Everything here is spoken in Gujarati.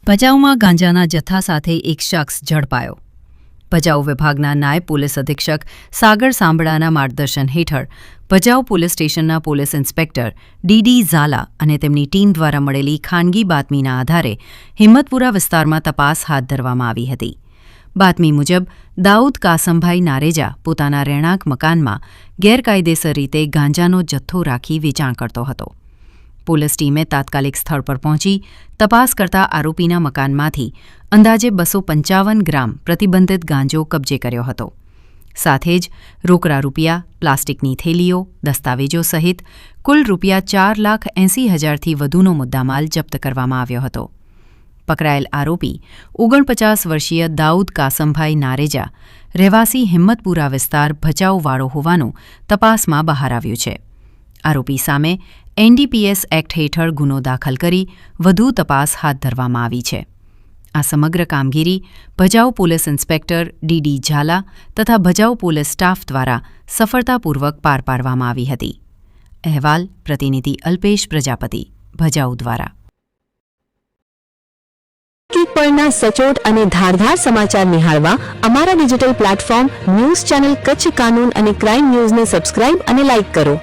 ભચાઉમાં ગાંજાના જથ્થા સાથે એક શખ્સ ઝડપાયો. ભચાઉ વિભાગના નાયબ પોલીસ અધિક્ષક સાગર સાંભળાના માર્ગદર્શન હેઠળ ભચાઉ પોલીસ સ્ટેશનના પોલીસ ઇન્સ્પેક્ટર ડી ઝાલા અને તેમની ટીમ દ્વારા મળેલી ખાનગી બાતમીના આધારે હિંમતપુરા વિસ્તારમાં તપાસ હાથ ધરવામાં આવી હતી. બાતમી મુજબ દાઉદ કાસમભાઈ નારેજા પોતાના રહેણાંક મકાનમાં ગેરકાયદેસર રીતે ગાંજાનો જથ્થો રાખી વેચાણ કરતો હતો. પોલીસ ટીમે તાત્કાલિક સ્થળ પર પહોંચી તપાસ કરતા આરોપીના મકાનમાંથી અંદાજે 255 ગ્રામ પ્રતિબંધિત ગાંજો કબજે કર્યો હતો. સાથે જ રોકડા રૂપિયા, પ્લાસ્ટિકની થેલીઓ, દસ્તાવેજો સહિત કુલ રૂપિયા 4,80,000થી વધુનો મુદ્દામાલ જપ્ત કરવામાં આવ્યો હતો. પકડાયેલ આરોપી 49 વર્ષીય દાઉદ કાસમભાઈ નારેજા રહેવાસી હિંમતપુરા વિસ્તાર ભચાઉવાળો હોવાનું તપાસમાં બહાર આવ્યું છે. આરોપી સામે NDPS એક્ટ હેઠળ ગુનો દાખલ કરી વધુ તપાસ હાથ ધરવામાં આવી છે. આ સમગ્ર કામગીરી Bhachau police inspector D Jhala તથા ભચાઉ પોલીસ સ્ટાફ દ્વારા સફળતાપૂર્વક પાર પાડવામાં આવી હતી. અહેવાલ પ્રતિનિધિ અલ્પેશ પ્રજાપતિ, ભચાઉ દ્વારા. પળના સચોટ અને ધારદાર સમાચાર નિહાળવા અમારા digital platform news channel Kutch કાનૂન અને ક્રાઇમ ન્યૂઝને સબસ્ક્રાઇબ અને લાઇક કરો.